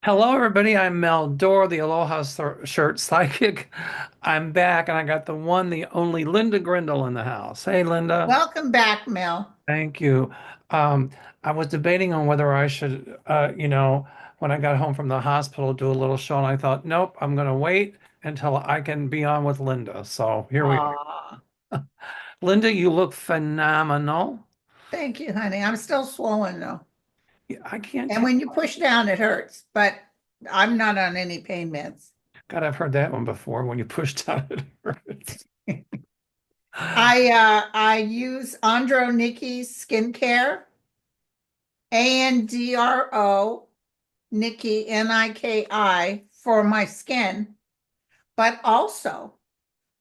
Hello, everybody. I'm Mel Doerr, the Aloha shirt psychic. I'm back, and I got the one, the only Linda Grindel in the house. Hey, Linda. Welcome back, Mel. Thank you. Um, I was debating on whether I should, when I got home from the hospital, do a little show, and I thought, nope, I'm going to wait until I can be on with Linda. So here we Aw, are. Linda, you look phenomenal. thank you, honey. I'm still swollen though. Yeah, I can't And tell. when you push down, it hurts, but I'm not on any pain meds. God, I've heard that one before. When you push down, it hurts. I use Andro Nikki's skincare, Andro Nikki Niki for my skin, but also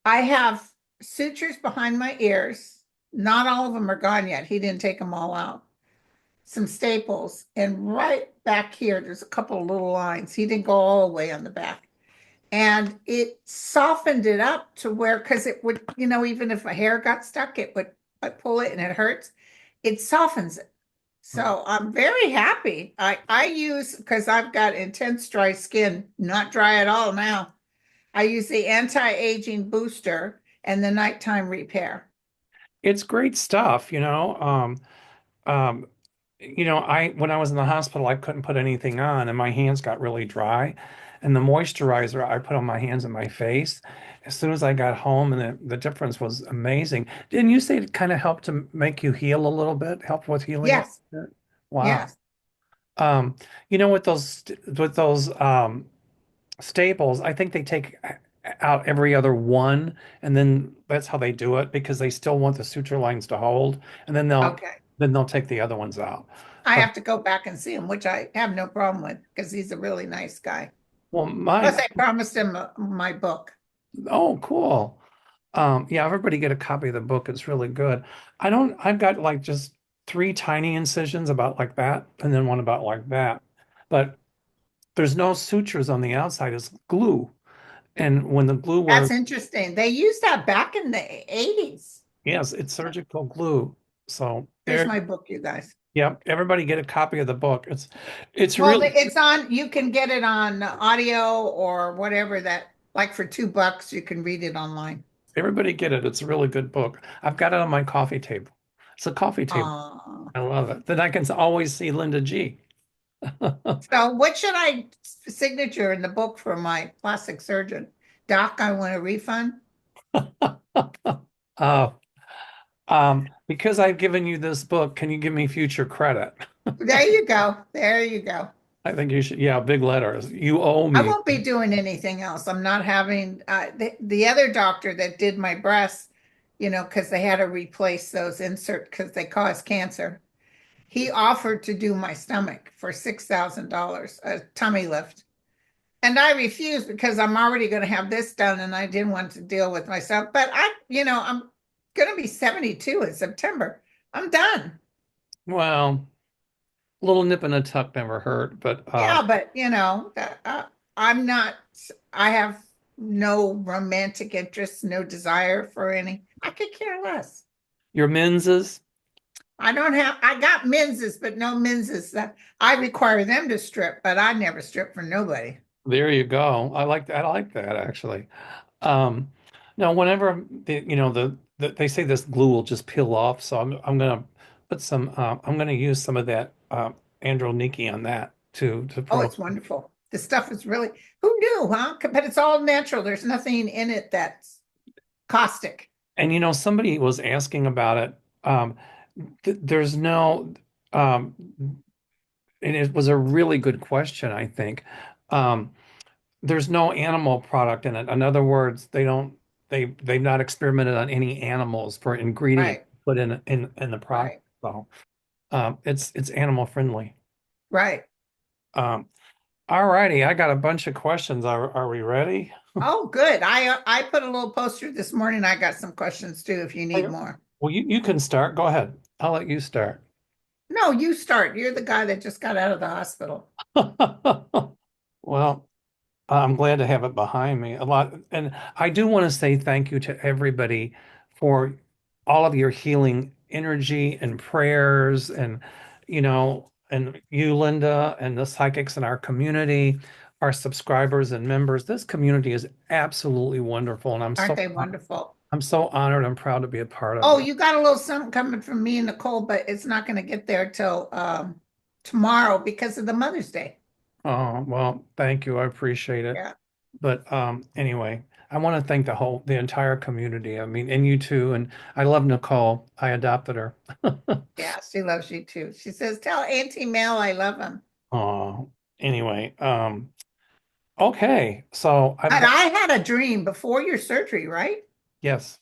I have sutures behind my ears. Not all of them are gone yet. He didn't take them all out. Some staples, and right back here, there's a couple of little lines. He didn't go all the way on the back. And it softened it up to where, because it would, even if a hair got stuck, it would I pull it and it hurts. It softens it. So I'm very happy. I use, because I've got intense dry skin, not dry at all now. I use the anti-aging booster and the nighttime repair. It's great stuff. Um, I when I was in the hospital, I couldn't put anything on, and my hands got really dry. And the moisturizer I put on my hands and my face, as soon as I got home, and the difference was amazing. Didn't you say it kind of helped to make you heal a little bit, help with healing a Yes, little bit? Wow. yes. Um, with those staples, I think they take out every other one, and then that's how they do it because they still want the suture lines to hold, and Okay. then they'll take the other ones out. I But have to go back and see him, which I have no problem with because he's a really nice guy. well, Plus, mine. I promised him my book. Oh, cool. Yeah, everybody get a copy of the book. It's really good. I've got like just three tiny incisions about like that, and then one about like that. But there's no sutures on the outside. It's glue. And when the glue That's was, interesting. They used that back in the 80s. yes, it's surgical glue. So Here's there, my book, you guys. yep, everybody get a copy of the book. It's Well, really it's on, you can get it on audio or whatever that, like for $2, you can read it online. everybody get it. It's a really good book. I've got it on my coffee table. It's a coffee table. Uh, I love it. Then I can always see Linda G. so what should I signature in the book for my plastic surgeon? Doc, I want a refund. Uh, because I've given you this book, can you give me future credit? There you go. There you go. I think you should. Yeah, big letters. You owe I me. won't be doing anything else. I'm not having the other doctor that did my breasts, because they had to replace those insert because they cause cancer. He offered to do my stomach for $6,000, a tummy lift. And I refused because I'm already going to have this done and I didn't want to deal with myself. But I'm going to be 72 in September. I'm done. Well, a little nip and a tuck never hurt, but Yeah, but I'm not, I have no romantic interest, no desire for any. I could care less. your menses. I got menses, but no menses that I require them to strip, but I never strip for nobody. There you go. I like that. I like that actually. Um, now, whenever they say this glue will just peel off, so I'm gonna put some. I'm gonna use some of that Androniki on that to Oh, promote. it's wonderful. The stuff is really, who knew, huh? But it's all natural. There's nothing in it that's caustic. And somebody was asking about it. There's no. Um, and it was a really good question, I think. Um, there's no animal product in it. In other words, they've not experimented on any animals for ingredients Right, put in the product. right, So it's animal friendly. right. Um, all righty, I got a bunch of questions. Are we ready? Oh, good. I put a little poster this morning. I got some questions too if you need Hey, more. well, you can start. Go ahead. I'll let you start. No, you start. You're the guy that just got out of the hospital. Well, I'm glad to have it behind me a lot. And I do want to say thank you to everybody for all of your healing energy and prayers. And, and you, Linda, and the psychics in our community, our subscribers and members. This community is absolutely wonderful, and Aren't they wonderful? I'm so honored and proud to be a part of Oh, it. you got a little something coming from me and Nicole, but it's not going to get there till tomorrow because of the Mother's Day. Oh, well, thank you. I appreciate it. Yeah. But anyway, I want to thank the entire community. I mean, and you too. And I love Nicole. I adopted her. Yeah, she loves you too. She says, "Tell Auntie Mel I love him." Oh, anyway, okay. So I've And got, I had a dream before your surgery, right? yes.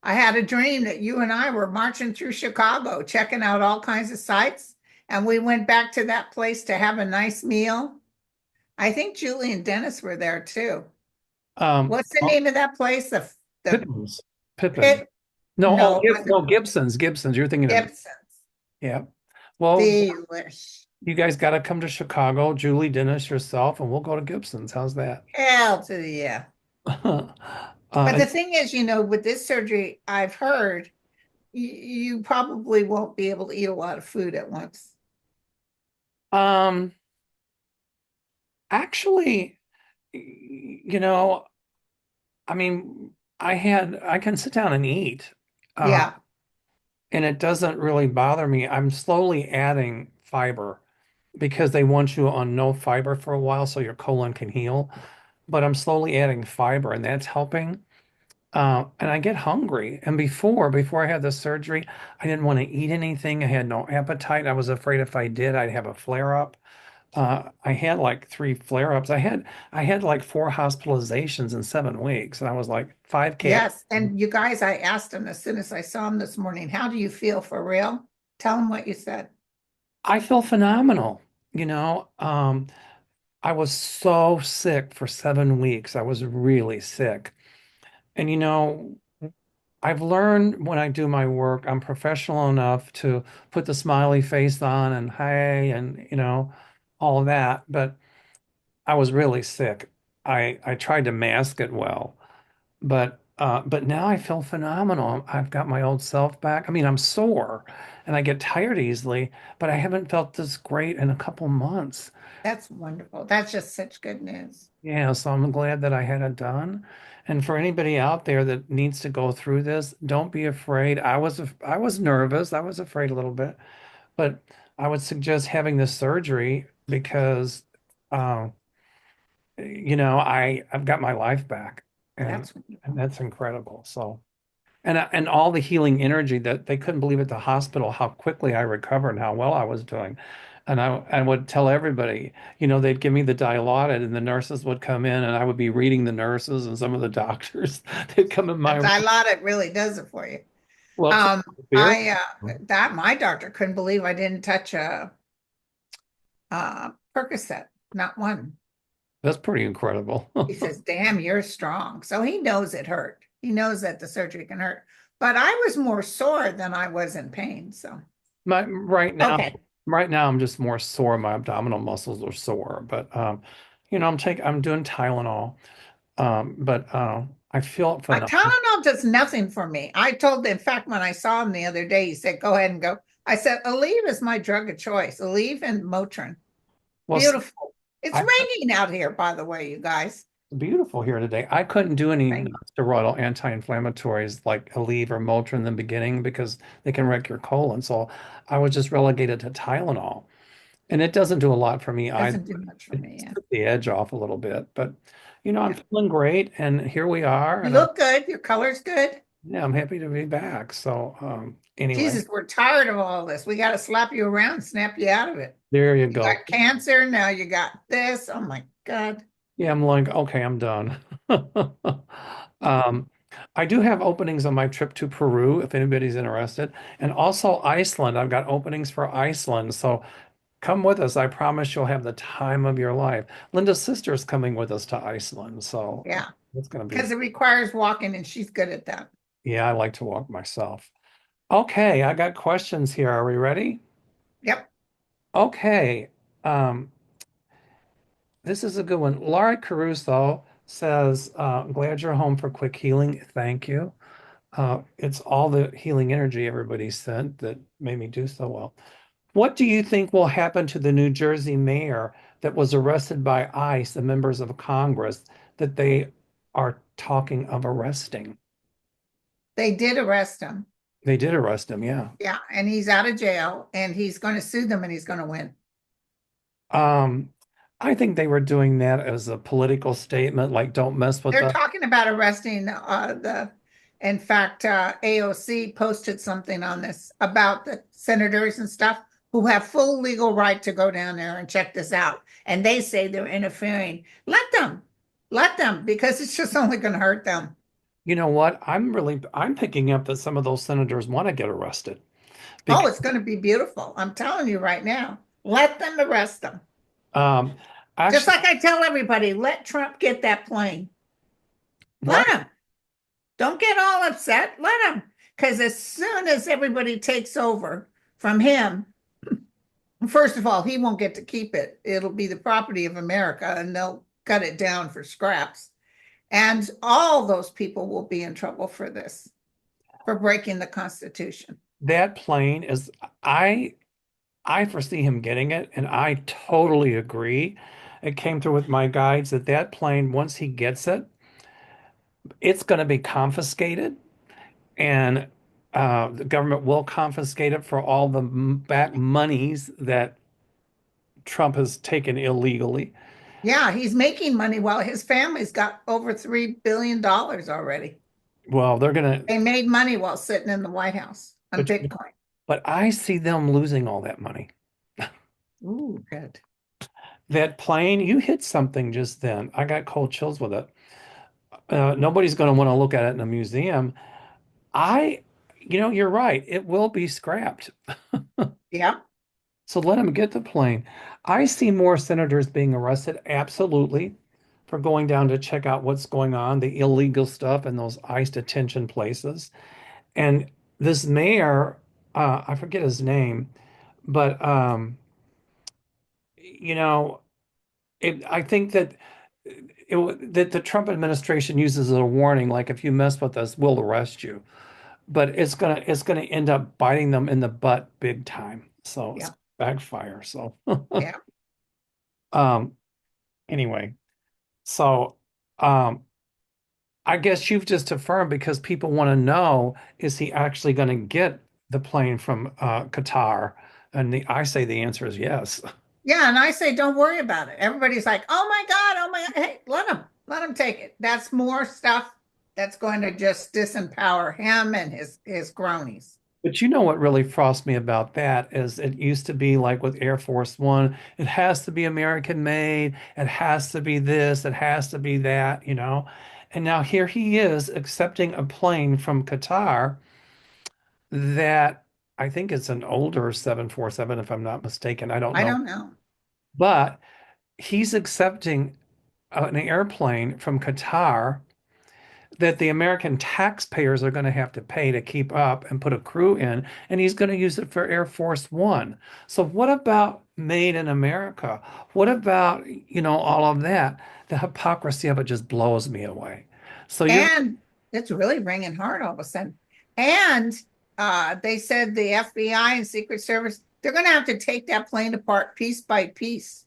I had a dream that you and I were marching through Chicago, checking out all kinds of sites, and we went back to that place to have a nice meal. I think Julie and Dennis were there too. What's the Oh, name of that place? The Pippins. Pippin. Pit? No, oh, No, it wasn't No, Gibson's. Gibson's. You're thinking of, Gibson's. yeah. Well, Delish. you guys got to come to Chicago, Julie, Dennis, yourself, and we'll go to Gibson's. How's that? Hell to the yeah. But Uh, the thing is, with this surgery, I've heard you probably won't be able to eat a lot of food at once. um, actually, you know, I mean, I can sit down and eat, uh, Yeah. and it doesn't really bother me. I'm slowly adding fiber because they want you on no fiber for a while so your colon can heal. But I'm slowly adding fiber, and that's helping. And I get hungry. And before I had the surgery, I didn't want to eat anything. I had no appetite. I was afraid if I did, I'd have a flare up. I had like three flare ups. I had like four hospitalizations in 7 weeks, and I was like 5K. Yes. And you guys, I asked him as soon as I saw him this morning, how do you feel for real? Tell him what you said. I feel phenomenal. You know, I was so sick for 7 weeks. I was really sick. And I've learned when I do my work, I'm professional enough to put the smiley face on and hey and all of that. But I was really sick. I tried to mask it well, but now I feel phenomenal. I've got my old self back. I mean, I'm sore and I get tired easily, but I haven't felt this great in a couple months. That's wonderful. That's just such good news. Yeah, so I'm glad that I had it done. And for anybody out there that needs to go through this, don't be afraid. I was nervous. I was afraid a little bit, but I would suggest having this surgery because uh, I've got my life back and That's wonderful. that's incredible. So and all the healing energy that they couldn't believe at the hospital how quickly I recovered and how well I was doing. And I would tell everybody, they'd give me the Dilaudid and the nurses would come in and I would be reading the nurses and some of the doctors. They'd come in my room. Dilaudid really does it for you. Well, it's beer. I that my doctor couldn't believe I didn't touch a Percocet, not one. That's pretty incredible. He says, "Damn, you're strong." So he knows it hurt. He knows that the surgery can hurt. But I was more sore than I was in pain. So My right now, okay. right now I'm just more sore. My abdominal muscles are sore, but I'm doing Tylenol. But I feel phenomenal. Tylenol does nothing for me. I told, in fact, when I saw him the other day, he said, "Go ahead and go." I said, "Aleve is my drug of choice. Aleve and Motrin. Well, see, Beautiful. It's I raining out here, by the way, you guys. beautiful here today. I couldn't do any Rain. steroidal anti-inflammatories like Aleve or Motrin in the beginning because they can wreck your colon. So I was just relegated to Tylenol, and it doesn't do a lot for me either. Doesn't do much for It me. Yeah. took the edge off a little bit, but I'm Yeah. feeling great, and here we are, You and look good. Your color's good. I'm happy to be back. So anyway, Jesus, we're tired of all this. We got to slap you around, snap you out of it. there you You go. got cancer. Now you got this. Oh my God. Yeah, I'm like, okay, I'm done. Um, I do have openings on my trip to Peru if anybody's interested, and also Iceland. I've got openings for Iceland, so come with us. I promise you'll have the time of your life. Linda's sister is coming with us to Iceland, so Yeah. it's going to be, Because it requires walking and she's good at that. yeah, I like to walk myself. Okay, I got questions here. Are we ready? Yep. Okay. Um, This is a good one. Laura Caruso says, glad you're home for quick healing. Thank you. It's all the healing energy everybody sent that made me do so well. What do you think will happen to the New Jersey mayor that was arrested by ICE, the members of Congress that they are talking of arresting? They did arrest him. They did arrest him, yeah. Yeah, and he's out of jail and he's going to sue them and he's going to win. Um, I think they were doing that as a political statement, like don't mess with They're us. talking about arresting in fact, AOC posted something on this about the senators and stuff who have full legal right to go down there and check this out. And they say they're interfering. Let them, because it's just only going to hurt them. You know what? I'm picking up that some of those senators want to get arrested Oh, because it's going to be beautiful. I'm telling you right now. Let them arrest them. um Just actually like I tell everybody, let Trump get that plane. Let right. him. Don't get all upset. Let him. Because as soon as everybody takes over from him, first of all, he won't get to keep it. It'll be the property of America and they'll cut it down for scraps. And all those people will be in trouble for this, for breaking the Constitution. That plane is I I foresee him getting it, and I totally agree. It came through with my guides that that plane, once he gets it, it's going to be confiscated, and the government will confiscate it for all the back monies that Trump has taken illegally. Yeah, he's making money while his family's got over $3 billion already. Well, they're going to, They made money while sitting in the White House on but Bitcoin. but I see them losing all that money. Ooh, good. That plane, you hit something just then. I got cold chills with it. Nobody's going to want to look at it in a museum. I, you're right. It will be scrapped. Yeah. So let them get the plane. I see more senators being arrested, absolutely, for going down to check out what's going on, the illegal stuff in those ICE detention places. And this mayor, I forget his name, but you know, I think that that the Trump administration uses as a warning, like if you mess with us, we'll arrest you. But it's gonna end up biting them in the butt big time. So it's Yeah. backfire. So Yeah. um anyway, so um I guess you've just affirmed because people want to know, is he actually going to get the plane from Qatar? And I say the answer is yes. Yeah. And I say, don't worry about it. Everybody's like, oh my God, oh my God. Hey, let him take it. That's more stuff that's going to just disempower him and his cronies. But you know what really frosts me about that is it used to be like with Air Force One, it has to be American made, it has to be this, it has to be that, you know. And now here he is accepting a plane from Qatar that I think it's an older 747, if I'm not mistaken. I don't I know. don't know. But he's accepting an airplane from Qatar that the American taxpayers are going to have to pay to keep up and put a crew in, and he's going to use it for Air Force One. So what about made in America? What about, all of that? The hypocrisy of it just blows me away. So you're And it's really ringing hard all of a sudden. And they said the FBI and Secret Service, they're going to have to take that plane apart piece by piece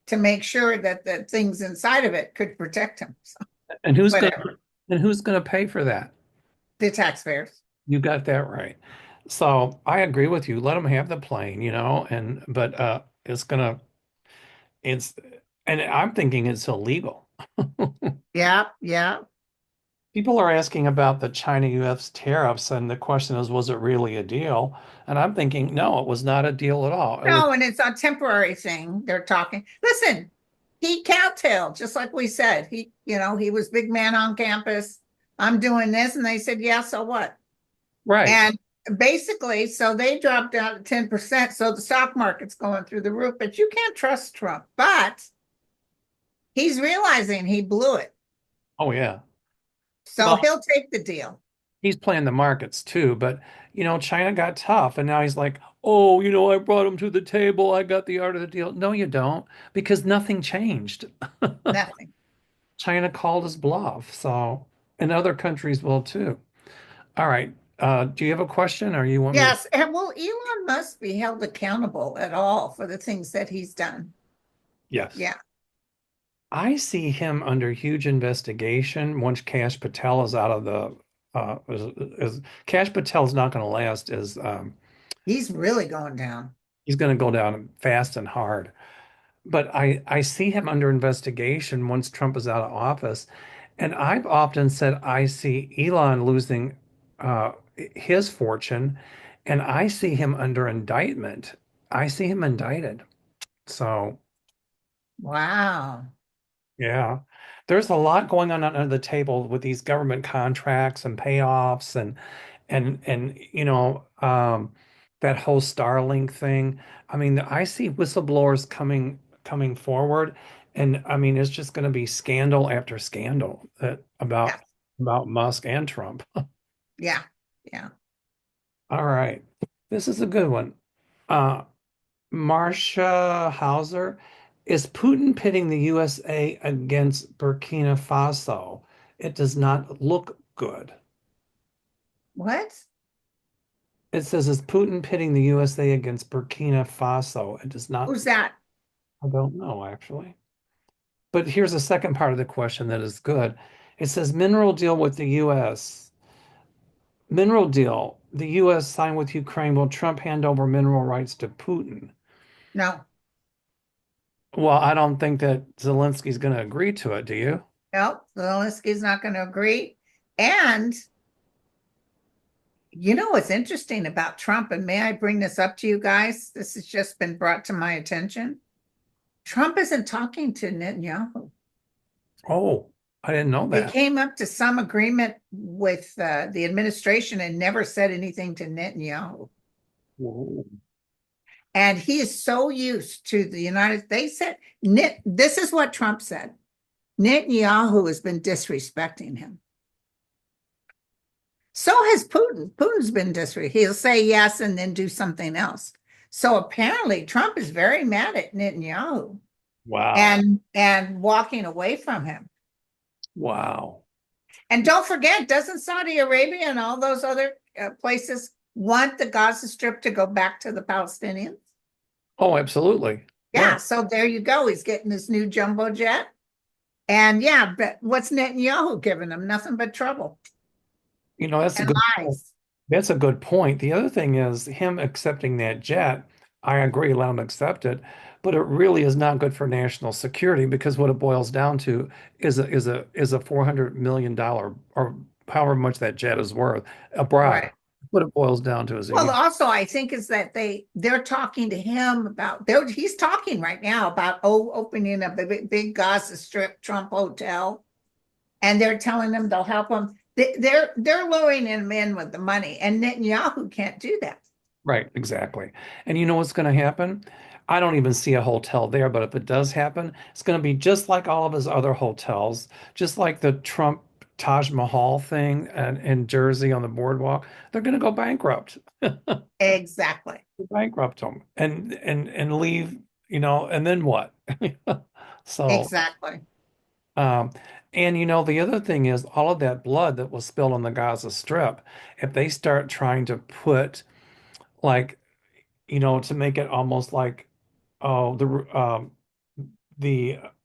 to make sure that the things inside of it could protect him. So, and who's going whatever. to and who's going to pay for that? The taxpayers. You got that right. So I agree with you. Let them have the plane, and but it's and I'm thinking it's illegal. Yeah, yeah. People are asking about the China US tariffs, and the question is, was it really a deal? And I'm thinking, no, it was not a deal at all. It was No, and it's a temporary thing. They're talking. Listen, he cowtailed, just like we said. He was big man on campus. I'm doing this. And they said, yeah, so what? right. And basically, so they dropped down to 10%. So the stock market's going through the roof, but you can't trust Trump. But he's realizing he blew it. Oh yeah. So Well, he'll take the deal. he's playing the markets too, but China got tough, and now he's like, oh, I brought him to the table. I got the art of the deal. No, you don't, because nothing changed. Nothing. China called his bluff, so and other countries will too. All right. Do you have a question or you want me to? Yes, and will Elon Musk be held accountable at all for the things that he's done? Yes. Yeah, I see him under huge investigation once Cash Patel is out of the Cash Patel's not going to last is he's really going down. he's going to go down fast and hard. But I see him under investigation once Trump is out of office. And I've often said I see Elon losing his fortune, and I see him under indictment. I see him indicted. So, Wow. yeah, there's a lot going on under the table with these government contracts and payoffs and that whole Starlink thing. I mean, I see whistleblowers coming forward, and I mean, it's just going to be scandal after scandal Yeah, about Musk and Trump. yeah, yeah. All right, this is a good one. Uh, Marcia Hauser, is Putin pitting the USA against Burkina Faso? It does not look good. What? It says, is Putin pitting the USA against Burkina Faso? It does not, Who's that? I don't know actually. But here's the second part of the question that is good. It says, mineral deal with the US. Mineral deal. The US signed with Ukraine. Will Trump hand over mineral rights to Putin? No, Well, I don't think that Zelensky's going to agree to it, do you? no, Zelensky's not going to agree. And you know what's interesting about Trump, and may I bring this up to you guys? This has just been brought to my attention. Trump isn't talking to Netanyahu. Oh, I didn't know They that. came up to some agreement with the administration and never said anything to Netanyahu. Whoa. And he is so used to the United States. They said, this is what Trump said. Netanyahu has been disrespecting him. So has Putin. Putin's been disrespecting. He'll say yes and then do something else. So apparently Trump is very mad at Netanyahu Wow. and walking away from him. Wow. And don't forget, doesn't Saudi Arabia and all those other places want the Gaza Strip to go back to the Palestinians? Oh, absolutely. Yeah, Yeah. so there you go. He's getting this new jumbo jet. And yeah, but what's Netanyahu giving him? Nothing but trouble That's a and good point. lies. That's a good point. The other thing is him accepting that jet. I agree, let him accept it, but it really is not good for national security because what it boils down to is a $400 million or however much that jet is worth, a bribe. Right. What it boils down to is a Well, huge also, I think is that they're talking to him about he's talking right now about opening a big Gaza Strip Trump hotel, and they're telling them they'll help him. They're luring him in with the money, and Netanyahu can't do that. right, exactly. And you know what's going to happen? I don't even see a hotel there, but if it does happen, it's going to be just like all of his other hotels, just like the Trump Taj Mahal thing in Jersey on the boardwalk. They're going to go bankrupt, Exactly. bankrupt them, and leave, and then what? So, Exactly. um, and the other thing is all of that blood that was spilled on the Gaza Strip, if they start trying to put like to make it almost like oh the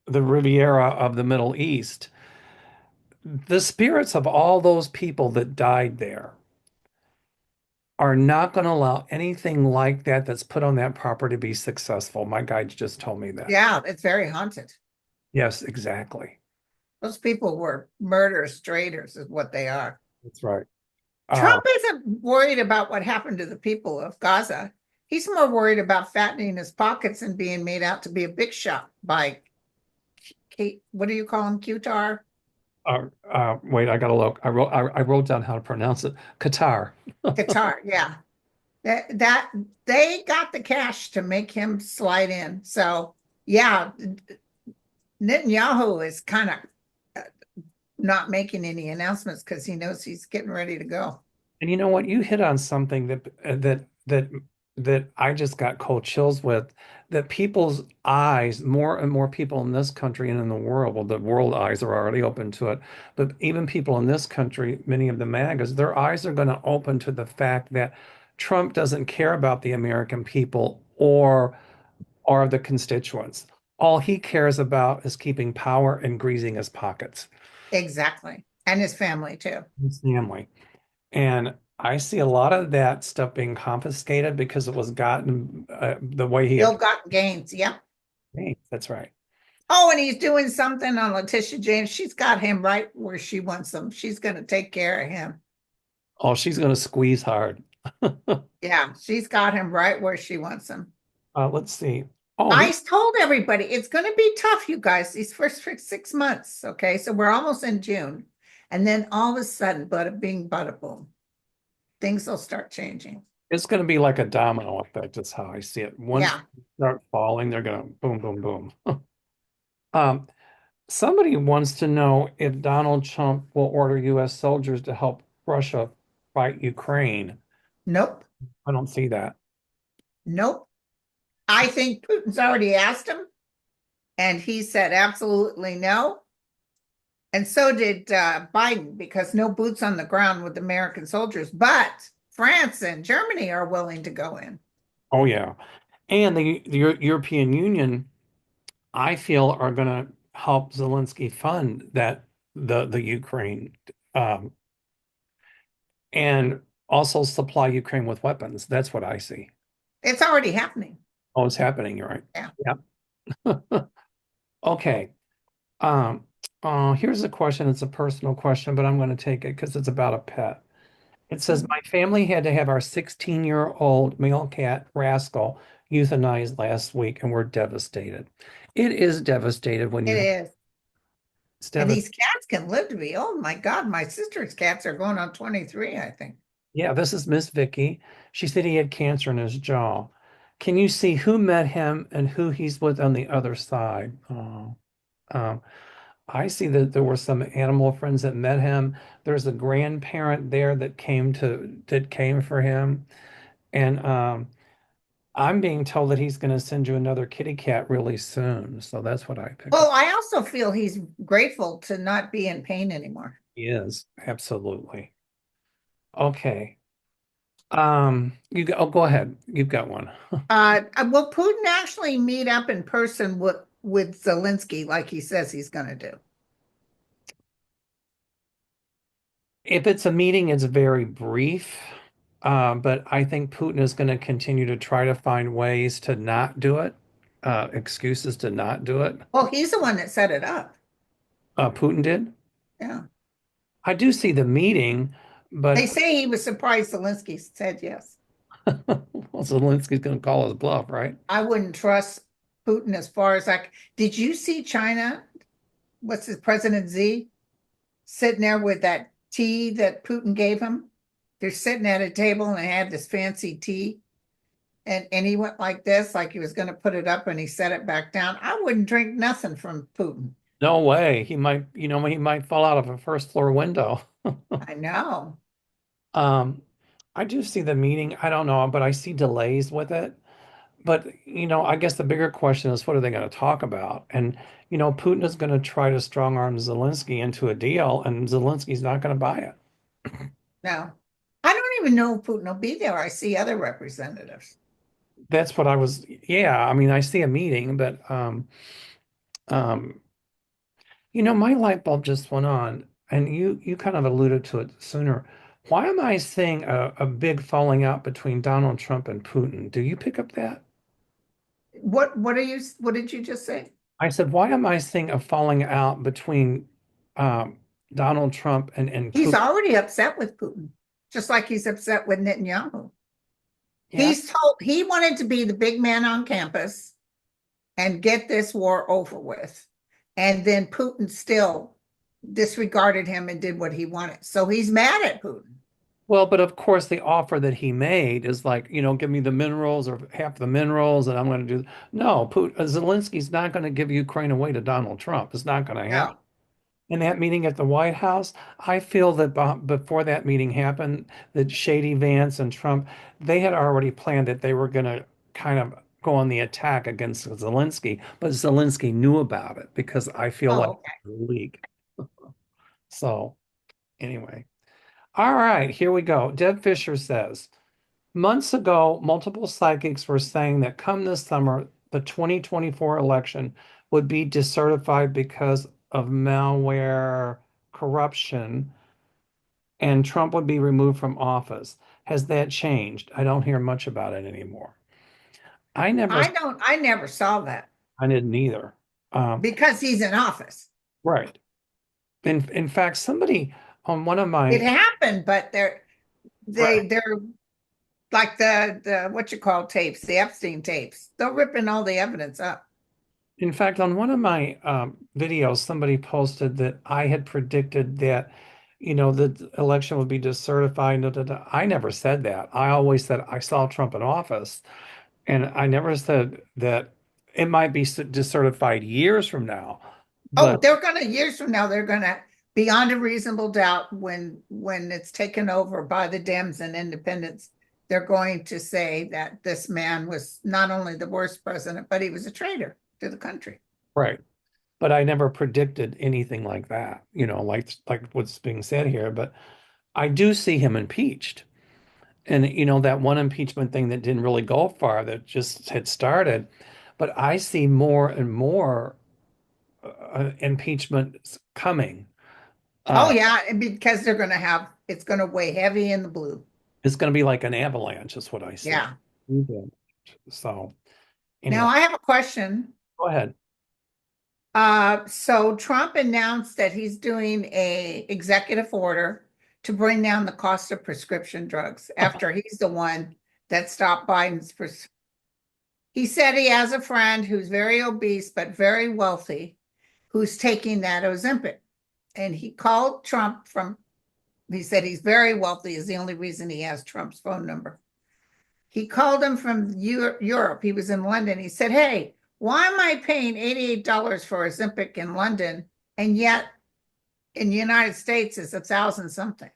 the Riviera of the Middle East. The spirits of all those people that died there are not going to allow anything like that that's put on that property to be successful. My guide just told me that. Yeah, it's very haunted. Yes, exactly. Those people were murderous traitors, is what they are. That's right. Trump Uh, isn't worried about what happened to the people of Gaza. He's more worried about fattening his pockets and being made out to be a big shot by Kate. What do you call him? Qatar? wait, I gotta look. I wrote down how to pronounce it. Qatar. Qatar, yeah. That they got the cash to make him slide in. So yeah, Netanyahu is kind of not making any announcements because he knows he's getting ready to go. And you know what? You hit on something that that I just got cold chills with, that people's eyes, more and more people in this country and in the world, well, the world eyes are already open to it, but even people in this country, many of the MAGAs, their eyes are going to open to the fact that Trump doesn't care about the American people or the constituents. All he cares about is keeping power and greasing his pockets, Exactly. And his family too. his family. And I see a lot of that stuff being confiscated because it was gotten the way he Ill obtained. gotten gains. Yep. That's right. Oh, and he's doing something on Letitia James. She's got him right where she wants him. She's going to take care of him. Oh, she's going to squeeze hard. Yeah, she's got him right where she wants him. Let's see. Oh, I he told everybody it's going to be tough, you guys, these first 6 months. Okay. So we're almost in June. And then all of a sudden, bada bing, bada boom, things will start changing. it's going to be like a domino effect. That's how I see it. Once Yeah. they start falling, they're going to boom, boom, boom. Um, Somebody wants to know if Donald Trump will order U.S. soldiers to help Russia fight Ukraine. Nope. I don't see that. Nope. I think Putin's already asked him, and he said absolutely no. And so did Biden, because no boots on the ground with American soldiers. But France and Germany are willing to go in. Oh, yeah. And the European Union, I feel, are going to help Zelensky fund the Ukraine, um, and also supply Ukraine with weapons. That's what I see. It's already happening. Oh, it's happening. You're right. Yeah. Yep. Okay. Um, Here's a question. It's a personal question, but I'm going to take it because it's about a pet. It says, my family had to have our 16-year-old male cat, Rascal, euthanized last week, and we're devastated. It is devastated when It you have is. it's And devastating. these cats can live to be, oh my God, my sister's cats are going on 23, I think. Yeah, this is Miss Vicky. She said he had cancer in his jaw. Can you see who met him and who he's with on the other side? Oh, um, I see that there were some animal friends that met him. There's a grandparent there that came for him, and I'm being told that he's going to send you another kitty cat really soon. So that's what I pick Well, up. I also feel he's grateful to not be in pain anymore. He is absolutely okay. Go ahead. You've got one. Will Putin actually meet up in person with Zelensky like he says he's going to do? If it's a meeting, it's very brief. But I think Putin is going to continue to try to find ways to not do it, excuses to not do it. Well, he's the one that set it up. Putin did. Yeah. I do see the meeting, They but say he was surprised Zelensky said yes. well, Zelensky's going to call his bluff, right? I wouldn't trust Putin as far as like, did you see China? What's his President Z sitting there with that tea that Putin gave him? They're sitting at a table and they had this fancy tea. And he went like this, like he was going to put it up and he set it back down. I wouldn't drink nothing from Putin. No way. He might fall out of a first floor window. I know. Um, I do see the meeting. I don't know, but I see delays with it. But, I guess the bigger question is what are they going to talk about? And, Putin is going to try to strong arm Zelensky into a deal, and Zelensky's not going to buy it. No. I don't even know if Putin will be there. I see other representatives. That's what yeah, I mean, I see a meeting, but, um, my light bulb just went on, and you kind of alluded to it sooner. Why am I seeing a big falling out between Donald Trump and Putin? Do you pick up that? What did you just say? I said, why am I seeing a falling out between um, Donald Trump and He's Putin? already upset with Putin, just like he's upset with Netanyahu. Yeah. He wanted to be the big man on campus and get this war over with. And then Putin still disregarded him and did what he wanted. So he's mad at Putin. Well, but of course, the offer that he made is like, give me the minerals or half the minerals, and I'm going to do. No, Zelensky's not going to give Ukraine away to Donald Trump. It's not going to No. happen. in that meeting at the White House, I feel that before that meeting happened, that Shady Vance and Trump, they had already planned that they were going to kind of go on the attack against Zelensky, but Zelensky knew about it because I feel Oh, like okay. it's a leak. So anyway, all right, here we go. Deb Fisher says, months ago, multiple psychics were saying that come this summer, the 2024 election would be decertified because of malware corruption and Trump would be removed from office. Has that changed? I don't hear much about it anymore. I never, I never saw that I didn't either. because he's in office. Right. In fact, somebody on one of It my, happened, but right. they're like the what you call tapes, the Epstein tapes. They're ripping all the evidence up. In fact, on one of my videos, somebody posted that I had predicted that, the election would be decertified. Da, da, da. I never said that. I always said I saw Trump in office, and I never said that it might be decertified years from now. Oh, But they're gonna years from now, they're gonna beyond a reasonable doubt when it's taken over by the Dems and independents, they're going to say that this man was not only the worst president, but he was a traitor to the country. right. But I never predicted anything like that, like what's being said here. But I do see him impeached. And that one impeachment thing that didn't really go far, that just had started. But I see more and more impeachments coming. Oh Uh, yeah, and because they're gonna have it's gonna weigh heavy in the blue. it's going to be like an avalanche, is what I see. Yeah. Mhm. So Now anyway, I have a question. go ahead. So Trump announced that he's doing a executive order to bring down the cost of prescription drugs after he's the one that stopped Biden's. He said he has a friend who's very obese but very wealthy who's taking that Ozempic. And he called Trump from, he said he's very wealthy is the only reason he has Trump's phone number. He called him from Europe. He was in London. He said, hey, why am I paying $88 for Ozempic in London and yet in the United States it's 1,000 something.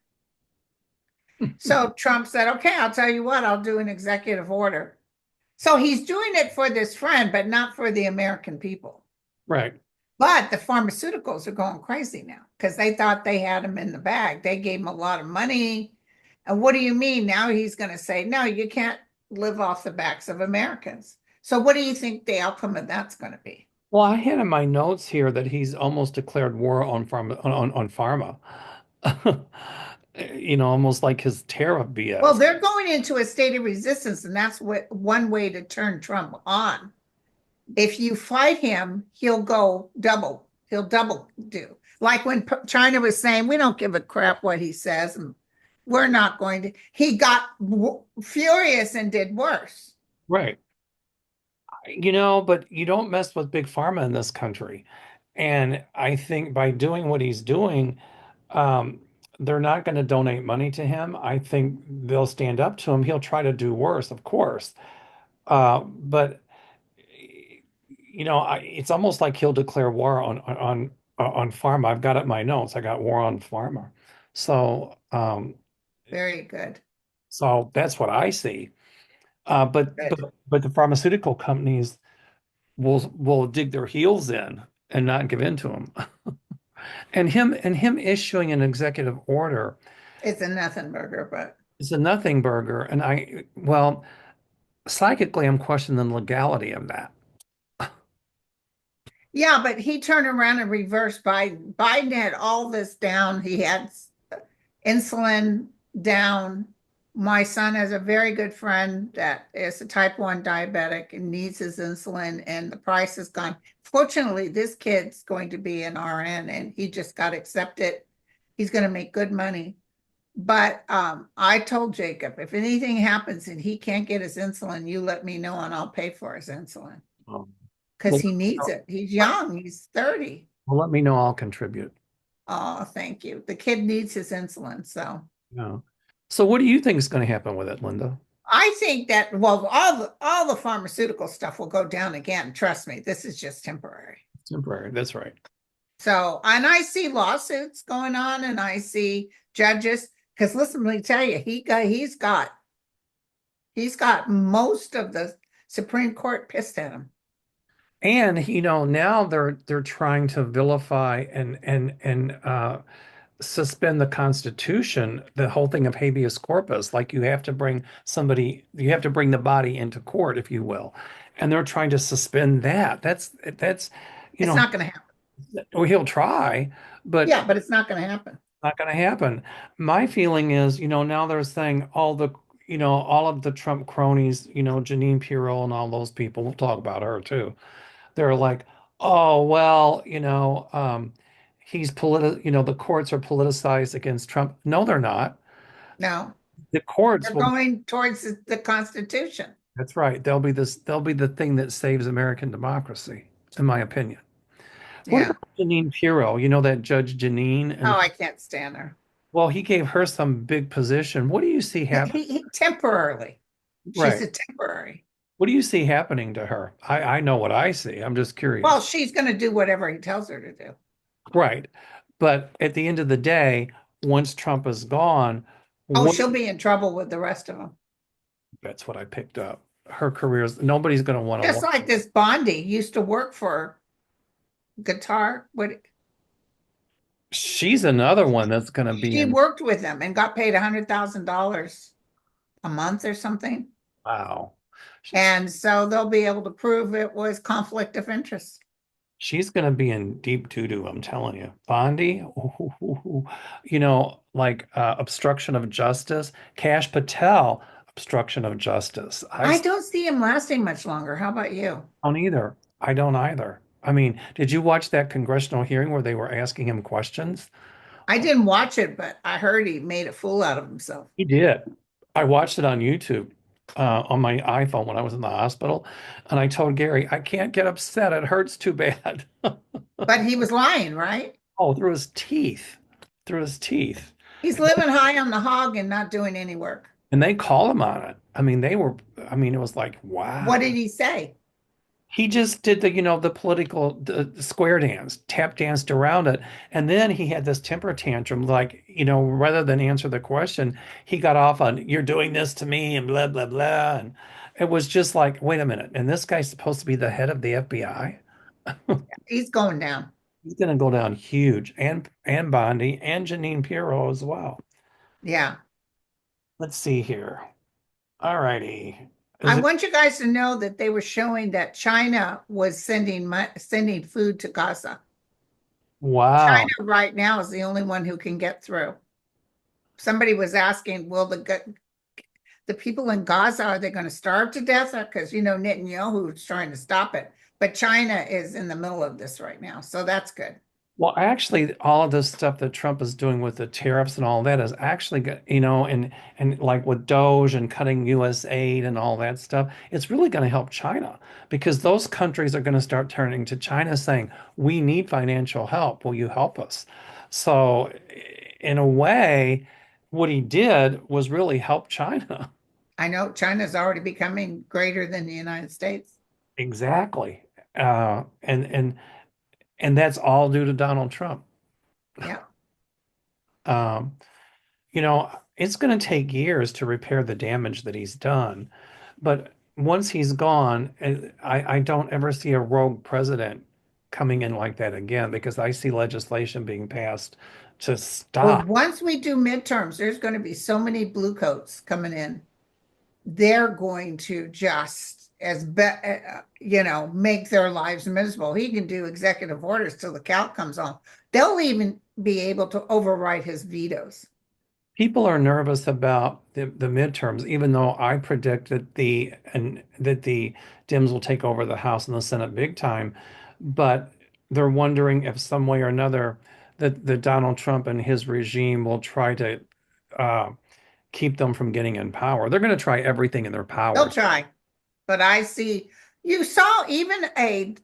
So Trump said, okay, I'll tell you what, I'll do an executive order. So he's doing it for this friend, but not for the American people. Right. But the pharmaceuticals are going crazy now because they thought they had him in the bag. They gave him a lot of money. And what do you mean? Now he's going to say, no, you can't live off the backs of Americans. So what do you think the outcome of that's going to be? Well, I had in my notes here that he's almost declared war on pharma. Almost like his tariff Well, BS. they're going into a state of resistance, and that's what one way to turn Trump on. If you fight him, he'll go double. He'll double do. Like when China was saying, we don't give a crap what he says, and we're not going to. He got furious and did worse. Right. But you don't mess with big pharma in this country. And I think by doing what he's doing, um, they're not going to donate money to him. I think they'll stand up to him. He'll try to do worse, of course. But it's almost like he'll declare war on pharma. I've got it in my notes. I got war on pharma. So, Very good. so that's what I see. But Good. but the pharmaceutical companies will dig their heels in and not give in to him. And him issuing an executive order It's a nothing burger, but is a nothing burger. And well, psychically, I'm questioning the legality of that. yeah, but he turned around and reversed Biden. Biden had all this down. He had insulin down. My son has a very good friend that is a type 1 diabetic and needs his insulin, and the price has gone. Fortunately, this kid's going to be an RN and he just got accepted. He's going to make good money. But I told Jacob, if anything happens and he can't get his insulin, you let me know and I'll pay for his insulin Um, because well, he needs it. He's young, he's 30. let me know. I'll contribute. Oh, thank you. The kid needs his insulin. So Yeah. So what do you think is going to happen with it, Linda? I think that, well, all the pharmaceutical stuff will go down again. Trust me, this is just temporary. Temporary. That's right. So, and I see lawsuits going on and I see judges, because listen, let me tell you, he's got most of the Supreme Court pissed at him. And now they're trying to vilify and suspend the Constitution, the whole thing of habeas corpus. Like you have to bring the body into court, if you will. And they're trying to suspend that. That's you It's know, not going to happen. well, he'll try, but Yeah, but it's not going to happen. not going to happen. My feeling is, now they're saying all of the Trump cronies, Janine Pirro and all those people, we'll talk about her too. They're like, oh, well, the courts are politicized against Trump. No, they're not. No, The courts they're will, going towards the Constitution. that's right. They'll be the thing that saves American democracy, in my opinion. What Yeah. about Janine Pirro? You know that Judge Janine, Oh, and I can't stand her. well, he gave her some big position. What do you see happen? Temporarily. She's Right. a temporary. What do you see happening to her? I know what I see. I'm just Well, curious. she's going to do whatever he tells her to do. Right. But at the end of the day, once Trump is gone, Oh, what she'll be in trouble with the rest of them. that's what I picked up. Her career's nobody's going to want to Just work. like this Bondi used to work for Guitar. What She's another one that's going to be she in. worked with them and got paid $100,000 a month or something. Wow. And so they'll be able to prove it was conflict of interest. She's going to be in deep doo-doo, I'm telling you. Bondi, ooh, like obstruction of justice. Cash Patel, obstruction of justice. I don't see him lasting much longer. How about you? Don't either. I don't either. I mean, did you watch that congressional hearing where they were asking him questions? I didn't watch it, but I heard he made a fool out of himself. He did. I watched it on YouTube, on my iPhone when I was in the hospital, and I told Gary, I can't get upset. It hurts too bad. But he was lying, right? Oh, through his teeth, through his teeth. He's living high on the hog and not doing any work. And they called him on it. I mean, it was like, What wow. did he say? He just did the political the square dance, tap danced around it. And then he had this temper tantrum, like, rather than answer the question, he got off on, you're doing this to me and blah, blah, blah. And it was just like, wait a minute. And this guy's supposed to be the head of the FBI. He's going down. He's going to go down huge, and Bondi and Janine Pirro as well. Yeah. Let's see here. All righty. I Is it want you guys to know that they were showing that China was sending food to Gaza. wow. China right now is the only one who can get through. Somebody was asking, will the people in Gaza, are they going to starve to death? Because Netanyahu is trying to stop it. But China is in the middle of this right now. So that's good. Well, actually, all of this stuff that Trump is doing with the tariffs and all that is actually, and like with Doge and cutting U.S. aid and all that stuff, it's really going to help China because those countries are going to start turning to China saying, "We need financial help. Will you help us?" So, in a way, what he did was really help China. I know China's already becoming greater than the United States. Exactly. And that's all due to Donald Trump. Yeah. Um, it's going to take years to repair the damage that he's done. But once he's gone, I don't ever see a rogue president coming in like that again because I see legislation being passed to Well, stop. once we do midterms, there's going to be so many blue coats coming in. They're going to just make their lives miserable. He can do executive orders till the cow comes on. They'll even be able to override his vetoes. People are nervous about the midterms, even though I predict that the Dems will take over the House and the Senate big time. But they're wondering if some way or another that Donald Trump and his regime will try to uh, keep them from getting in power. They're going to try everything in their They'll power. try, but I see you saw even a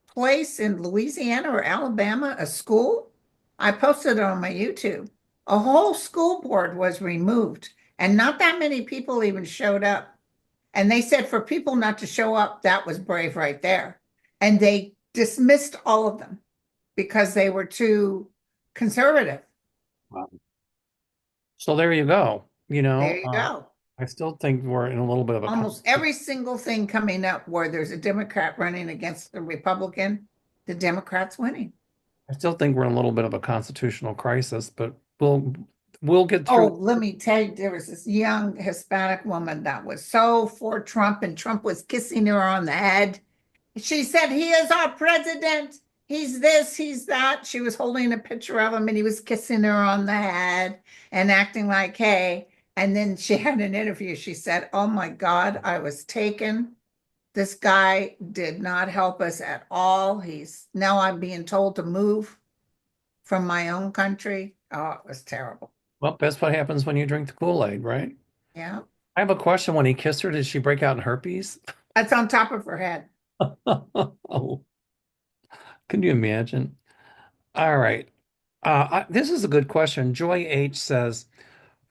place in Louisiana or Alabama, a school. I posted it on my YouTube. A whole school board was removed, and not that many people even showed up. And they said for people not to show up, that was brave right there. And they dismissed all of them. because they were too conservative. Wow. So there you go. There you go. I still think we're in a little bit of a Almost every single thing coming up where there's a Democrat running against a Republican, the Democrat's winning. I still think we're in a little bit of a constitutional crisis, but we'll get Oh, through. let me tell you, there was this young Hispanic woman that was so for Trump, and Trump was kissing her on the head. She said, "He is our president. He's this, he's that." She was holding a picture of him and he was kissing her on the head and acting like, hey. And then she had an interview. She said, "Oh my God, I was taken. This guy did not help us at all. He's now I'm being told to move from my own country." Oh, it was terrible. Well, that's what happens when you drink the Kool-Aid, right? Yeah. I have a question. When he kissed her, did she break out in herpes? That's on top of her head. Oh, can you imagine? All right. This is a good question. Joy H says,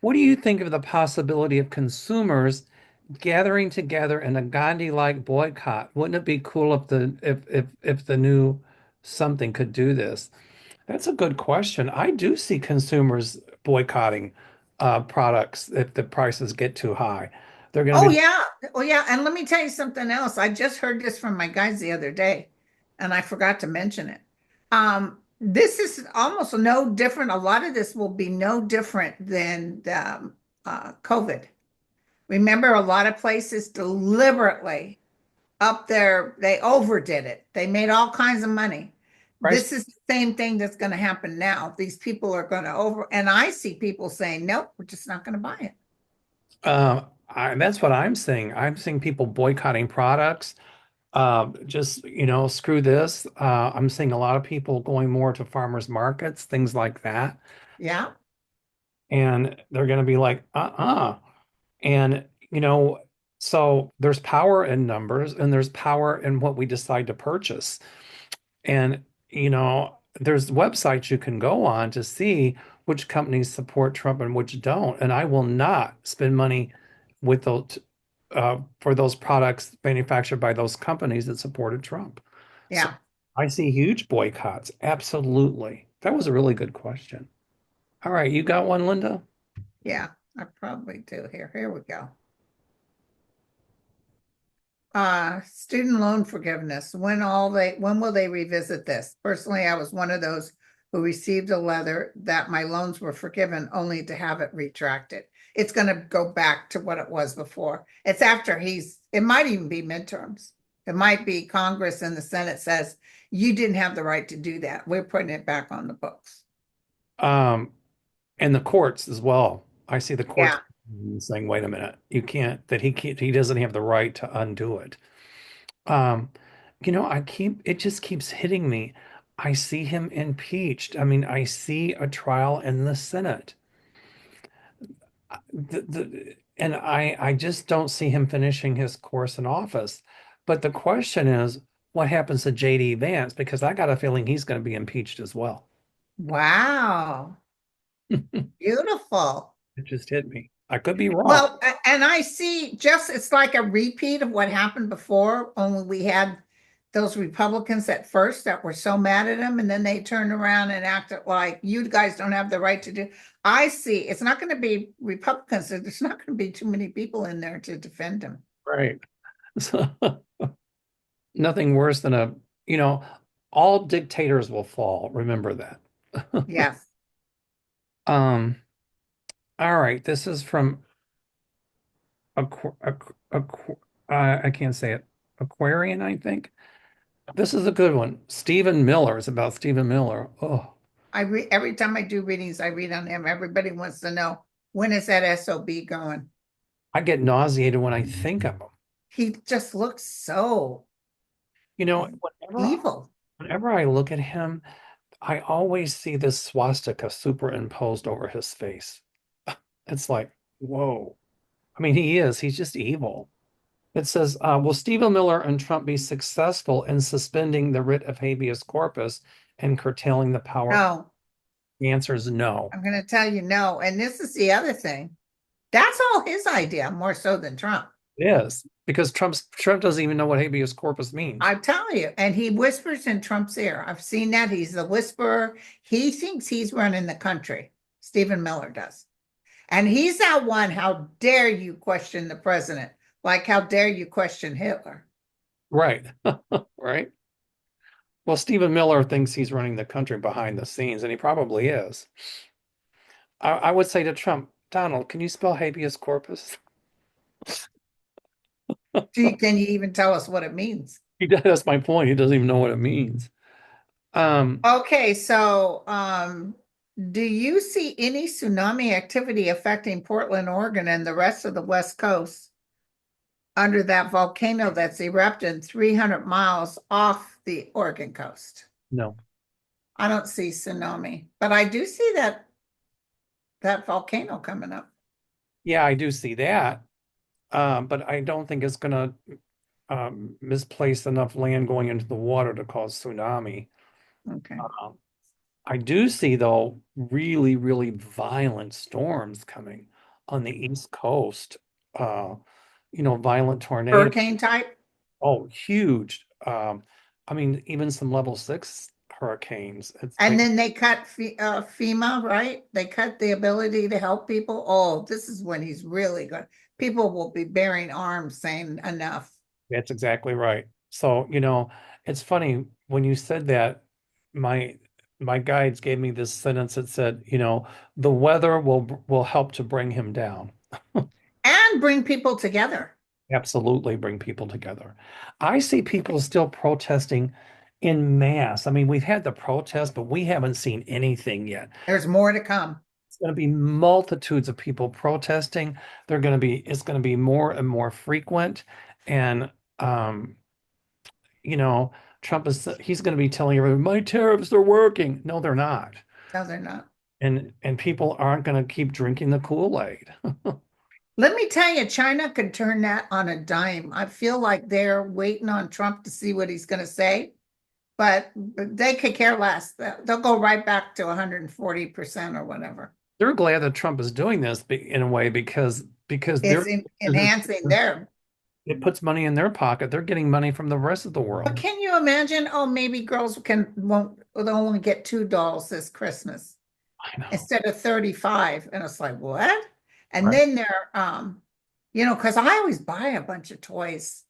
what do you think of the possibility of consumers gathering together in a Gandhi-like boycott? Wouldn't it be cool if the new something could do this? That's a good question. I do see consumers boycotting products if the prices get too high. They're going Oh to be yeah. Oh yeah. And let me tell you something else. I just heard this from my guys the other day, and I forgot to mention it. This is almost no different. A lot of this will be no different than COVID. Remember, a lot of places deliberately up there, they overdid it. They made all kinds of money. price. This is the same thing that's going to happen now. These people are going to and I see people saying, nope, we're just not going to buy it. That's what I'm seeing. I'm seeing people boycotting products. Just, screw this. I'm seeing a lot of people going more to farmers markets, things like that. Yeah. And they're going to be like, And, so there's power in numbers and there's power in what we decide to purchase. And, there's websites you can go on to see which companies support Trump and which don't. And I will not spend money with those for those products manufactured by those companies that supported Trump. So Yeah. I see huge boycotts. Absolutely. That was a really good question. All right, you got one, Linda? Yeah. I probably do. Here we go. Student loan forgiveness. When will they revisit this? Personally, I was one of those who received a letter that my loans were forgiven only to have it retracted. It's going to go back to what it was before. It's after it might even be midterms. It might be Congress and the Senate says, you didn't have the right to do that. We're putting it back on the books. Um, and the courts as well. I see the courts Yeah. saying, wait a minute, you can't, that he can't, he doesn't have the right to undo it. Um, it just keeps hitting me. I see him impeached. I mean, I see a trial in the Senate. And I just don't see him finishing his course in office. But the question is, what happens to JD Vance? Because I got a feeling he's going to be impeached as well. Wow. Beautiful. It just hit me. I could be wrong. Well, and I see it's like a repeat of what happened before, only we had those Republicans at first that were so mad at him, and then they turned around and acted like you guys don't have the right to do. I see it's not going to be Republicans. There's not going to be too many people in there to defend him. Right. So nothing worse than you know, all dictators will fall. Remember that. Yes. Um, all right. This is from Aqu Aqu I can't say it. Aquarian, I think. This is a good one. Stephen Miller is about Stephen Miller. Oh, I read every time I do readings, I read on him. Everybody wants to know when is that SOB going? I get nauseated when I think of him. He just looks so You know, whenever evil. whenever I look at him, I always see this swastika superimposed over his face. It's like, whoa. I mean, he's just evil. It says, will Stephen Miller and Trump be successful in suspending the writ of habeas corpus and curtailing the power? No, The answer is no. I'm going to tell you no. And this is the other thing. That's all his idea, more so than Trump. It is because Trump doesn't even know what habeas corpus means. I tell you, and he whispers in Trump's ear. I've seen that. He's the whisperer. He thinks he's running the country. Stephen Miller does. And he's that one. How dare you question the president? Like, how dare you question Hitler? Right. Right. Well, Stephen Miller thinks he's running the country behind the scenes, and he probably is. I would say to Trump, Donald, can you spell habeas corpus? Gee, can you even tell us what it means? He does. That's my point. He doesn't even know what it means. Um, Okay, so do you see any tsunami activity affecting Portland, Oregon, and the rest of the West Coast under that volcano that's erupted 300 miles off the Oregon coast? no. I don't see tsunami, but I do see that volcano coming up. Yeah, I do see that. But I don't think it's going to misplace enough land going into the water to cause tsunami. Okay. Um, I do see, though, really, really violent storms coming on the East Coast. Uh, violent tornadoes. Hurricane type. Oh, huge. I mean, even some level 6 hurricanes. It's And like then they cut FEMA, right? They cut the ability to help people. Oh, this is when he's really good. People will be bearing arms saying enough. that's exactly right. So, it's funny when you said that, my my guides gave me this sentence that said, the weather will help to bring him down. And bring people together. Absolutely bring people together. I see people still protesting in mass. I mean, we've had the protest, but we haven't seen anything yet. There's more to come. It's going to be multitudes of people protesting. It's going to be more and more frequent. And, um, you know, he's going to be telling everyone, my tariffs are working. No, they're not. No, they're not. And people aren't going to keep drinking the Kool-Aid. Let me tell you, China could turn that on a dime. I feel like they're waiting on Trump to see what he's going to say, but they could care less. They'll go right back to 140% or whatever. They're glad that Trump is doing this in a way because It's enhancing their. it puts money in their pocket. They're getting money from the rest of the But world. can you imagine? Oh, maybe girls won't will only get 2 dolls this Christmas I know, instead of 35. And it's like, what? And right? then they're because I always buy a bunch of toys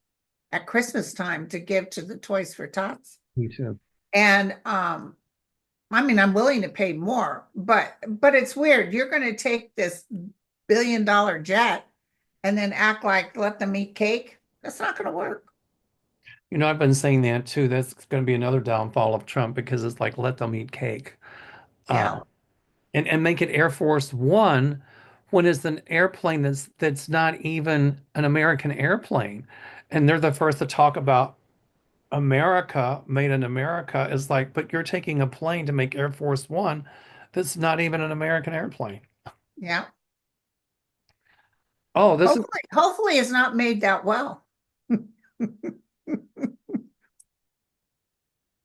at Christmas time to give to the Toys for Tots. Me too. And I mean, I'm willing to pay more, but it's weird. You're going to take this $1 billion jet and then act like let them eat cake. That's not going to work. I've been saying that too. That's going to be another downfall of Trump because it's like let them eat cake, Yeah, uh, and make it Air Force One when it's an airplane that's not even an American airplane, and they're the first to talk about America, made in America. Is like, but you're taking a plane to make Air Force One that's not even an American airplane. yeah. Oh, this is. Hopefully, it's not made that well. I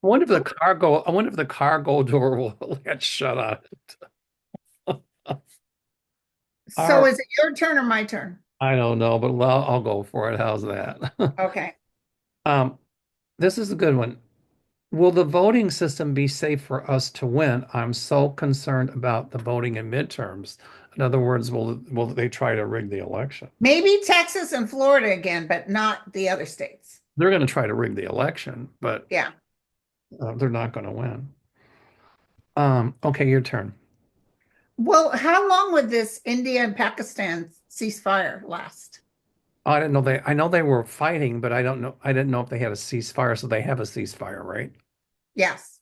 wonder if the cargo door will get shut up. All So right. is it your turn or my turn? I don't know, but well, I'll go for it. How's that? Okay. Um, this is a good one. Will the voting system be safe for us to win? I'm so concerned about the voting in midterms. In other words, will they try to rig the election? Maybe Texas and Florida again, but not the other states. They're going to try to rig the election, but Yeah. they're not going to win. Okay, your turn. Well, how long would this India and Pakistan ceasefire last? Oh, I didn't know I know they were fighting, but I didn't know if they had a ceasefire, so they have a ceasefire, right? Yes.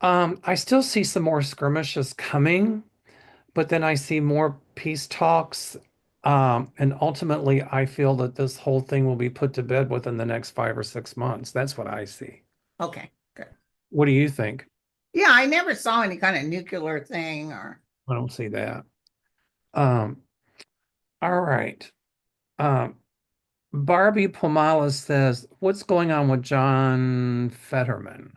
I still see some more skirmishes coming, but then I see more peace talks. And ultimately, I feel that this whole thing will be put to bed within the next 5 or 6 months. That's what I see. Okay, good. What do you think? Yeah, I never saw any kind of nuclear thing or I don't see that. Um, all right. Um, Barbie Pomala says, what's going on with John Fetterman?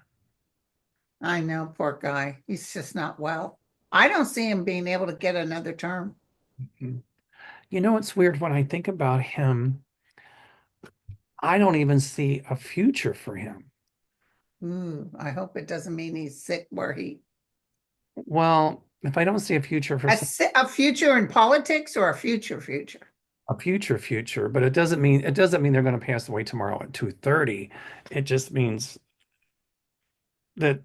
I know, poor guy. He's just not well. I don't see him being able to get another term. You know, it's weird when I think about him, I don't even see a future for him. Ooh, I hope it doesn't mean he's sick where he Well, if I don't see a future for a future in politics or a future. a future, but it doesn't mean they're going to pass away tomorrow at 2:30. It just means that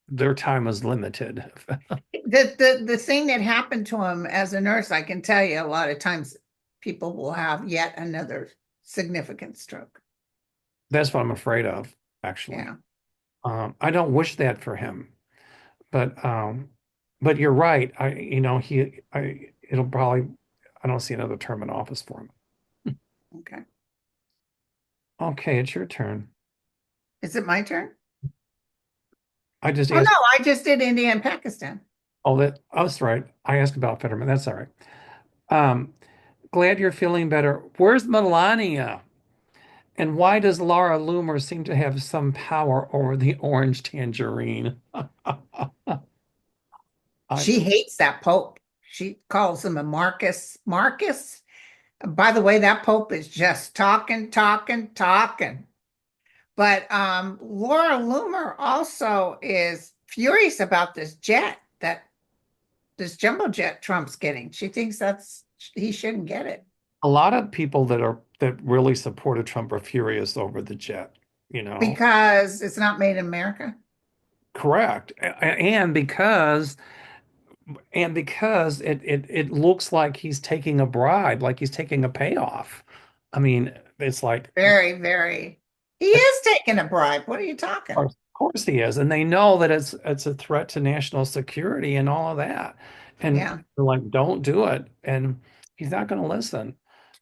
their time is limited. The thing that happened to him as a nurse, I can tell you a lot of times people will have yet another significant stroke. That's what I'm afraid of, actually. Yeah. I don't wish that for him, but you're right. It'll probably, I don't see another term in office for him. Okay. Okay, it's your turn. Is it my turn? I just Oh no, asked, I just did India and Pakistan. that's right. I asked about Fetterman. That's all right. Um, Glad you're feeling better. Where's Melania? And why does Laura Loomer seem to have some power over the orange tangerine? I She hates that Pope. She calls him a Marcus. Marcus. By the way, that Pope is just talking. But Laura Loomer also is furious about this jet that this jumbo jet Trump's getting. She thinks that's he shouldn't get it A lot of people that really supported Trump are furious over the jet, you know. because it's not made in America. Correct. And because it looks like he's taking a bribe, like he's taking a payoff. I mean, it's like Very, very. He is taking a bribe. What are you talking? of course he is, and they know that it's a threat to national security and all of that. And Yeah. they're like, don't do it. And he's not going to listen.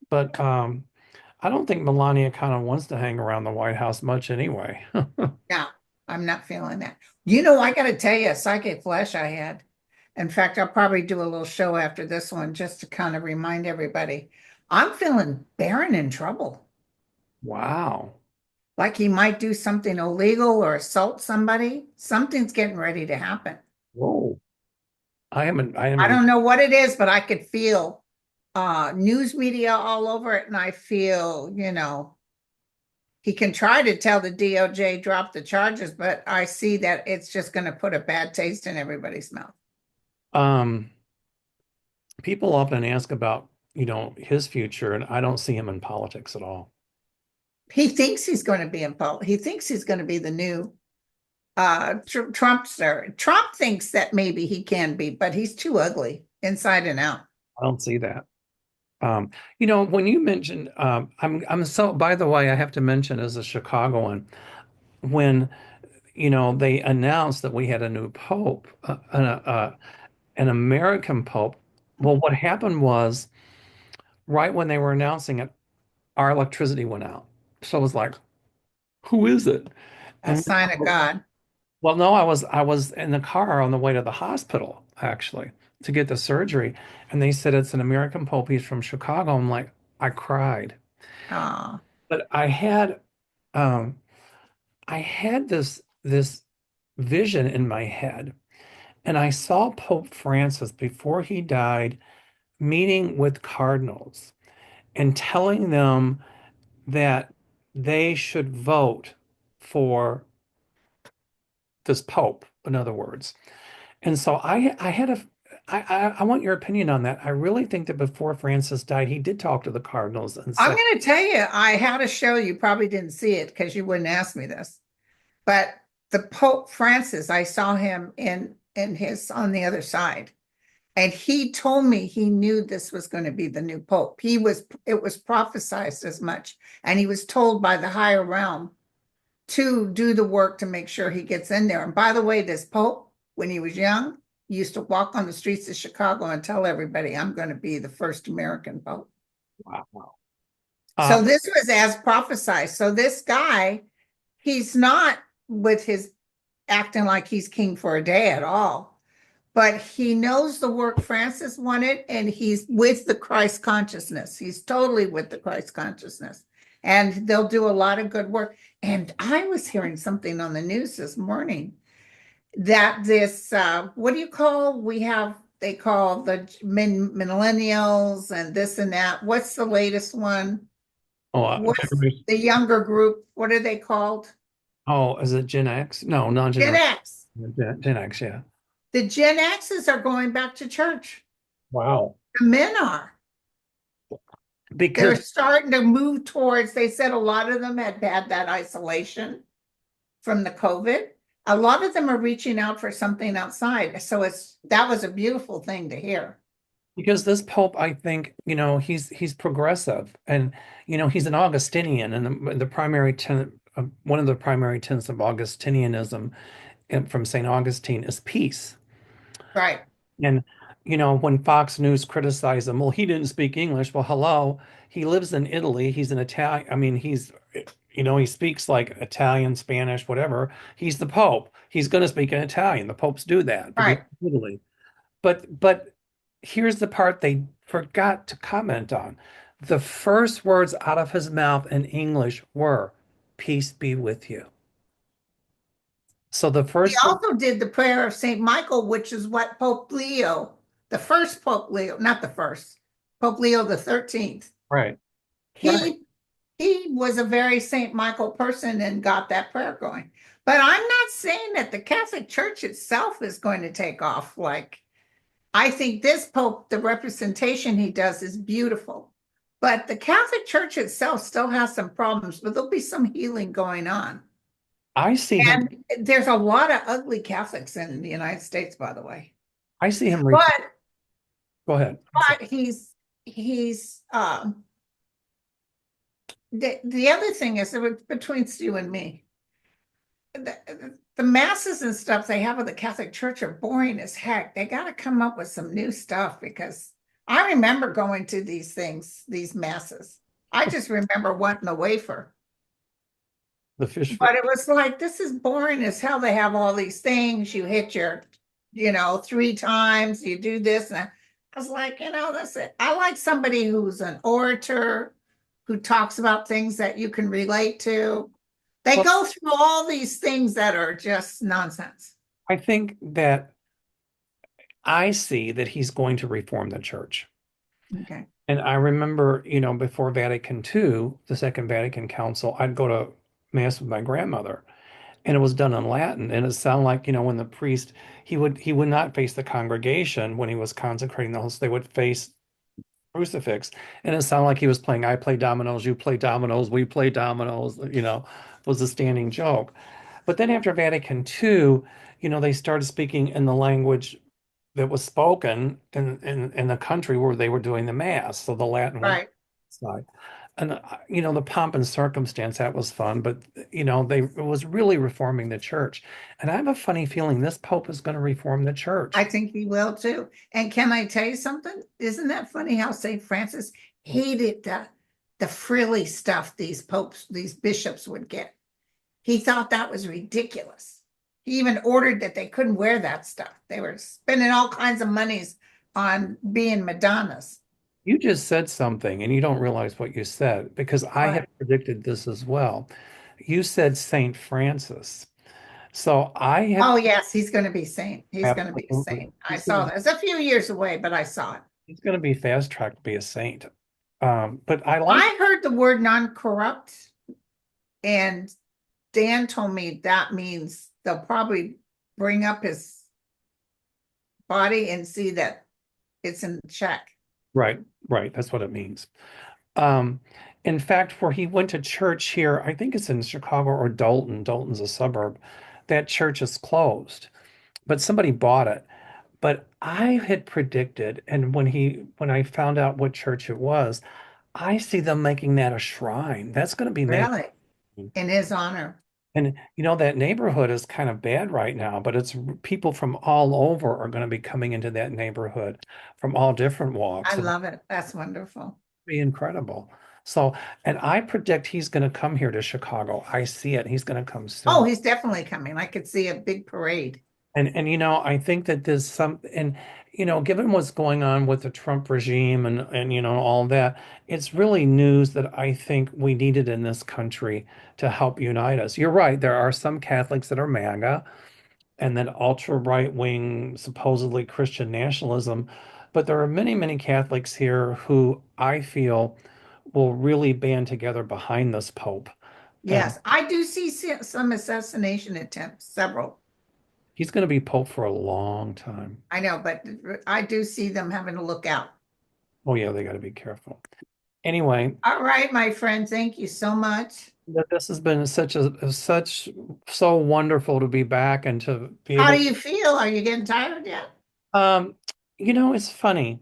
But I don't think Melania kind of wants to hang around the White House much anyway. No, I'm not feeling that. I got to tell you, a psychic flash I had. In fact, I'll probably do a little show after this one just to kind of remind everybody. I'm feeling Barron in trouble. Wow. Like he might do something illegal or assault somebody. Something's getting ready to happen. Whoa. I I haven't don't know what it is, but I could feel news media all over it. And I feel, he can try to tell the DOJ drop the charges, but I see that it's just going to put a bad taste in everybody's mouth. um people often ask about, his future, and I don't see him in politics at all. He thinks he's going to be in politics. He thinks he's going to be the new Trumpster. Trump thinks that maybe he can be, but he's too ugly inside and out. I don't see that. Um, when you mentioned, I'm so, by the way, I have to mention as a Chicagoan, when, they announced that we had a new pope, an American pope. Well, what happened was right when they were announcing it, our electricity went out. So I was like, who is it? A And sign of God. well, no, I was in the car on the way to the hospital actually to get the surgery, and they said it's an American pope. He's from Chicago. I'm like, I cried. Oh, But um I had this vision in my head, and I saw Pope Francis before he died meeting with cardinals and telling them that they should vote for this pope, in other words. And so I had a I want your opinion on that. I really think that before Francis died, he did talk to the cardinals and I'm said, going to tell you, I had a show. You probably didn't see it because you wouldn't ask me this. But the Pope Francis, I saw him in his on the other side. And he told me he knew this was going to be the new Pope. It was prophesized as much. And he was told by the higher realm to do the work to make sure he gets in there. And by the way, this Pope, when he was young, used to walk on the streets of Chicago and tell everybody, I'm going to be the first American Pope. wow. So Uh, this was as prophesized. So this guy, he's not with his acting like he's king for a day at all, but he knows the work Francis wanted, and he's with the Christ consciousness. He's totally with the Christ consciousness, and they'll do a lot of good work. And I was hearing something on the news this morning that this, what do you call? We have they call the millennials and this and that. What's the latest one? Oh, What's the younger group? What are they called? oh, is it Gen X? No, Gen non-generation. X. Gen X, yeah. The Gen X's are going back to church. Wow. The men are. They're Because starting to move towards, they said a lot of them had had that isolation from the COVID. A lot of them are reaching out for something outside. So that was a beautiful thing to hear. because this Pope, I think, he's progressive, and he's an Augustinian, and the primary tenet, one of the primary tenets of Augustinianism from St. Augustine is peace. Right, And when Fox News criticized him, well, he didn't speak English. Well, hello, he lives in Italy. He's an Italian. I mean, he speaks like Italian, Spanish, whatever. He's the Pope. He's going to speak in Italian. The popes do that because right. of Italy. But here's the part they forgot to comment on. The first words out of his mouth in English were, "Peace be with you." So the He first word, also did the prayer of St. Michael, which is what Pope Leo, the first Pope Leo, not the first, Pope Leo the 13th. right, right. He he was a very St. Michael person and got that prayer going. But I'm not saying that the Catholic Church itself is going to take off. Like, I think this Pope, the representation he does is beautiful. But the Catholic Church itself still has some problems, but there'll be some healing going on. I see him. And there's a lot of ugly Catholics in the United States, by the way. I see him. But Go ahead. I'm sorry. but he's the other thing is that between you and me, the masses and stuff they have with the Catholic Church are boring as heck. They got to come up with some new stuff because I remember going to these things, these masses. I just remember wanting a wafer. The fish. But it was like, this is boring as hell. They have all these things. You hit your, 3 times, you do this. And I was like, that's it. I like somebody who's an orator, who talks about things that you can relate to. They Well, go through all these things that are just nonsense. I think that I see that he's going to reform the church. Okay. And I remember, before Vatican II, the Second Vatican Council, I'd go to Mass with my grandmother, and it was done in Latin. And it sounded like, when the priest, he would not face the congregation when he was consecrating the host. They would face crucifix, and it sounded like he was playing, I play dominoes, you play dominoes, we play dominoes, was a standing joke. But then after Vatican II, they started speaking in the language that was spoken in the country where they were doing the mass. So the Latin went Right. aside. And the pomp and circumstance, that was fun, but it was really reforming the church. And I have a funny feeling this Pope is going to reform the I church. think he will too. And can I tell you something? Isn't that funny how St. Francis hated the frilly stuff these popes, these bishops would get? He thought that was ridiculous. He even ordered that they couldn't wear that stuff. They were spending all kinds of monies on being Madonnas. You just said something and you don't realize what you said because I had But predicted this as well. You said Saint Francis. So I have oh yes, he's going to be saint. He's going to be a absolutely, saint. I saw that. It's a few years away, but I saw it. he's going to be fast tracked to be a saint. But I like, I heard the word non-corrupt, and Dan told me that means they'll probably bring up his body and see that it's in check. right, right. That's what it means. Um, in fact, where he went to church here, I think it's in Chicago or Dalton. Dalton's a suburb. That church is closed, but somebody bought it. But I had predicted, and when I found out what church it was, I see them making that a shrine. That's going to be made. Really, in his honor. And that neighborhood is kind of bad right now, but it's people from all over are going to be coming into that neighborhood from all different I walks. And love it. That's wonderful. be incredible. So, and I predict he's going to come here to Chicago. I see it. He's going to come Oh, soon. he's definitely coming. I could see a big parade. And I think that there's some, and given what's going on with the Trump regime and all that, it's really news that I think we needed in this country to help unite us. You're right. There are some Catholics that are MAGA, and then ultra right wing, supposedly Christian nationalism. But there are many, many Catholics here who I feel will really band together behind this Pope. And Yes, I do see some assassination attempts, several. he's going to be Pope for a long time. I know, but I do see them having to look out. Oh, yeah, they got to be careful. Anyway, All right, my friend, thank you so much. this has been such so wonderful to be back and to be How able do you feel? Are you getting tired yet? um it's funny.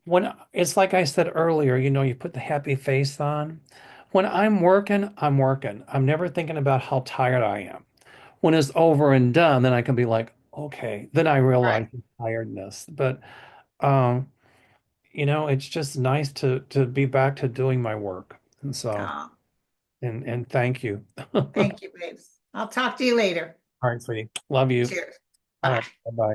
When it's like I said earlier, you put the happy face on. When I'm working, I'm working. I'm never thinking about how tired I am. When it's over and done, then I can be like, okay, then I Right. realize the tiredness. But um, it's just nice to be back to doing my work. And so, Uh, and thank you. All Thank you, babes. I'll talk to you later. right, sweetie. Love you. Cheers. All right, Bye. bye-bye.